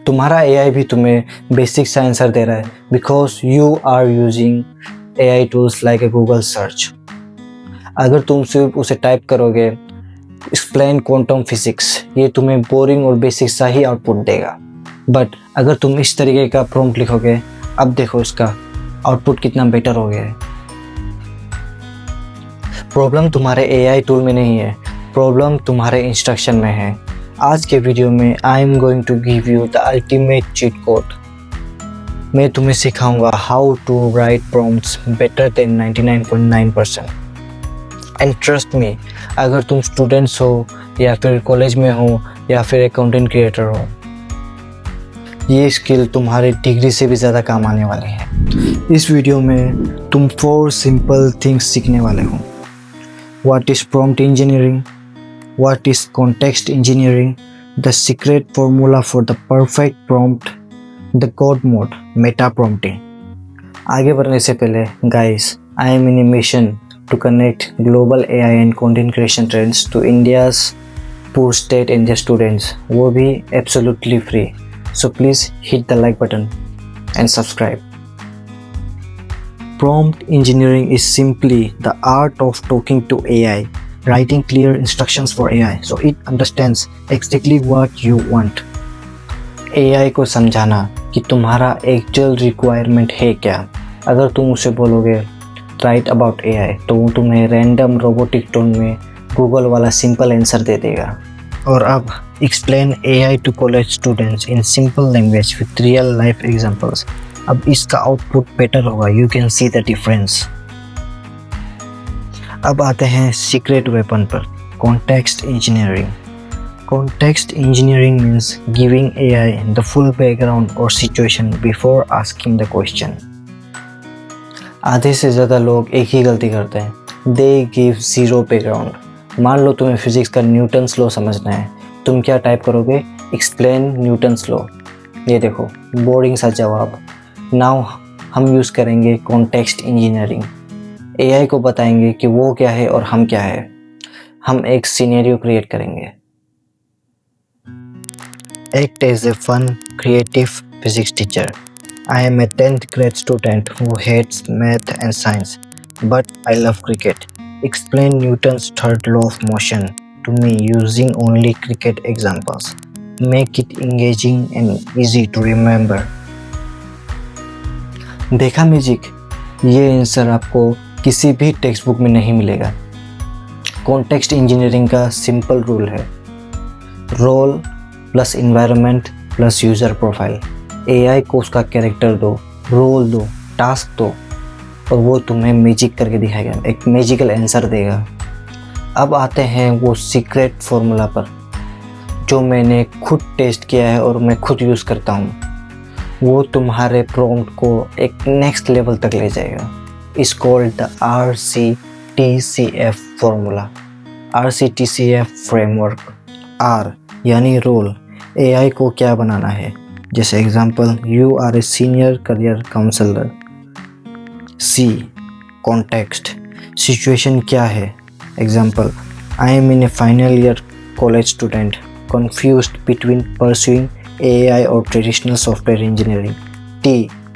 तुम्हारा एआई भी तुम्हें बेसिक सा आंसर दे रहा है because you are using AI tools like a Google search. अगर तुम सिर्फ उसे टाइप करोगे एक्सप्लेन क्वांटम फिजिक्स, ये तुम्हें बोरिंग और बेसिक सा ही आउटपुट देगा। बट अगर तुम इस तरीके का प्रॉम्प्ट लिखोगे, अब देखो इसका आउटपुट कितना बेटर हो गया है। प्रॉब्लम तुम्हारे एआई टूल में नहीं है, प्रॉब्लम तुम्हारे इंस्ट्रक्शन में है। आज के वीडियो में I am going to give you the ultimate cheat code. मैं तुम्हें सिखाऊंगा how to write prompts better than 99.9%। And trust me, अगर तुम स्टूडेंट्स हो या फिर कॉलेज में हो या फिर एक कंटेंट क्रिएटर हो, ये स्किल तुम्हारे डिग्री से भी ज़्यादा काम आने वाले हैं। इस वीडियो में तुम 4 सिंपल थिंग्स सीखने वाले हो। What is prompt engineering, what is context engineering, the secret formula for the perfect prompt, the code mode, Meta prompting. आगे बढ़ने से पहले guys, I am in A mission to connect global AI and content creation trends to India's poor state and their students, वो भी absolutely free. So please hit the like button and subscribe. Prompt engineering is simply the art of talking to AI, writing clear instructions for AI so it understands exactly what you want. AI को समझाना कि तुम्हारा actual requirement है क्या। अगर तुम उसे बोलोगे राइट अबाउट एआई तो वो तुम्हें रैंडम रोबोटिक टोन में गूगल वाला सिंपल आंसर दे देगा। और अब explain AI to college students in simple language with real life examples. अब इसका आउटपुट बेटर होगा, you can see the difference. अब आते हैं सीक्रेट वेपन पर, context engineering. Context engineering means giving AI the full background और situation before asking the question. आधे से ज़्यादा लोग एक ही गलती करते हैं, दे गिव ज़ीरो बैकग्राउंड। मान लो तुम्हें फिजिक्स का न्यूटन्स लॉ समझना है, तुम क्या टाइप करोगे, एक्सप्लेन न्यूटन्स लॉ। ये देखो बोरिंग सा जवाब। नाउ हम यूज़ करेंगे कॉन्टेक्स्ट इंजीनियरिंग। एआई को बताएंगे कि वो क्या है और हम क्या है। हम एक सिनेरियो क्रिएट करेंगे। Act as a fun creative physics teacher. I am a 10th grade student who hates math and science, but I love cricket. Explain Newton's third law of motion to me using only cricket examples. Make it engaging and easy to remember. देखा magic, ये answer आपको किसी भी textbook में नहीं मिलेगा। Context engineering का simple rule है, role plus environment plus user profile. AI को उसका कैरेक्टर दो, रोल दो, टास्क दो और वो तुम्हें मैजिक करके दिखाएगा, एक मैजिकल आंसर देगा। अब आते हैं वो सीक्रेट फॉर्मूला पर जो मैंने खुद टेस्ट किया है और मैं खुद यूज़ करता हूँ। वो तुम्हारे प्रॉम्प्ट को एक नेक्स्ट लेवल तक ले जाएगा। It's called the RCTCF formula, RCTCF framework. R यानी रोल, एआई को क्या बनाना है। जैसे example, you are a senior career counsellor. C context, situation क्या है। Example, I am in a final year college student confused between pursuing AI और traditional software engineering. T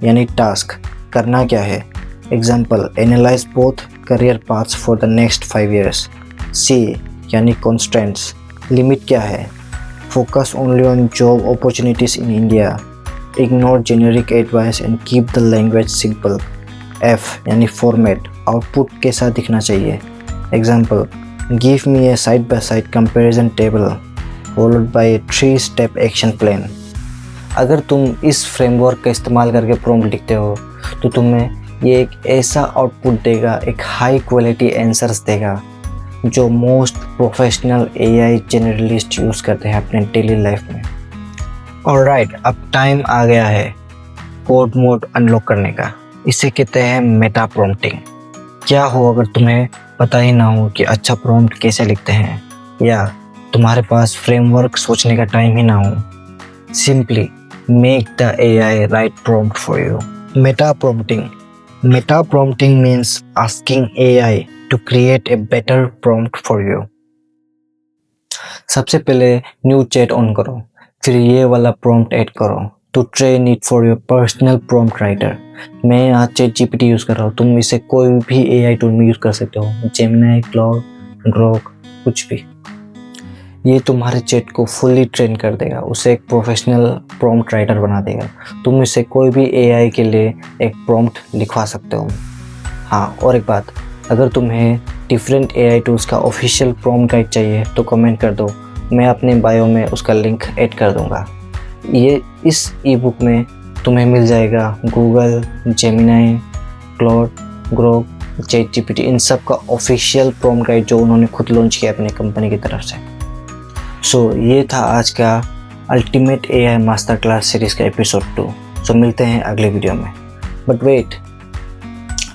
यानी टास्क, करना क्या है। Example, analyse both career paths for the next 5 years। C यानी constraints, limit क्या है। Focus only on job opportunities in India. Ignore generic advice and keep the language simple. F यानी format, output कैसा दिखना चाहिए। Example, give me a side-by-side comparison table followed by a 3-step action plan. अगर तुम इस framework का इस्तेमाल करके प्रॉम्प्ट लिखते हो तो तुम्हें ये एक ऐसा आउटपुट देगा, एक हाई क्वालिटी आंसर्स देगा जो most professional AI generalist use करते हैं अपने डेली लाइफ में। ऑलराइट, अब टाइम आ गया है कोड मोड अनलॉक करने का। इसे कहते हैं मेटा प्रॉम्प्टिंग। क्या हो अगर तुम्हें पता ही ना हो कि अच्छा प्रॉम्प्ट कैसे लिखते हैं, या तुम्हारे पास फ्रेमवर्क सोचने का टाइम ही ना हो। Simply make the AI right prompt for you. Meta prompting. Meta prompting means asking AI to create a better prompt for you. सबसे पहले न्यू चैट ऑन करो, फिर ये वाला प्रॉम्प्ट ऐड करो to train it for your personal prompt writer. मैं आज ChatGPT use कर रहा हूँ, तुम इसे कोई भी AI टूल में यूज़ कर सकते हो, जेमिनी, क्लाउड, ग्रोक, कुछ भी। ये तुम्हारे चैट को फुल्ली ट्रेन कर देगा, उसे एक प्रोफेशनल प्रॉम्प्ट राइटर बना देगा। तुम इसे कोई भी AI के लिए एक प्रॉम्प्ट लिखवा सकते हो। हाँ, और एक बात, अगर तुम्हें डिफरेंट AI टूल्स का ऑफिशियल प्रॉम्प्ट गाइड चाहिए तो कमेंट कर दो, मैं अपने बायो में उसका लिंक ऐड कर दूंगा। ये इस ई बुक में तुम्हें मिल जाएगा Google, Gemini, cloud, Grok, ChatGPT, इन सब का ऑफिशियल प्रॉम्प्ट गाइड जो उन्होंने खुद लॉन्च किया अपनी कंपनी की तरफ से। ये था आज का ultimate AI master class series का एपिसोड 2। मिलते हैं अगले वीडियो में। बट वेट,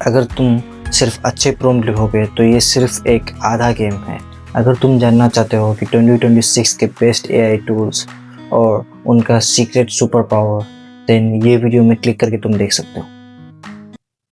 अगर तुम सिर्फ अच्छे प्रॉम्प्ट लिखोगे तो ये सिर्फ एक आधा गेम है। अगर तुम जानना चाहते हो कि 2026 के बेस्ट AI टूल्स और उनका सीक्रेट सुपर पावर, देन ये वीडियो में क्लिक करके तुम देख सकते हो।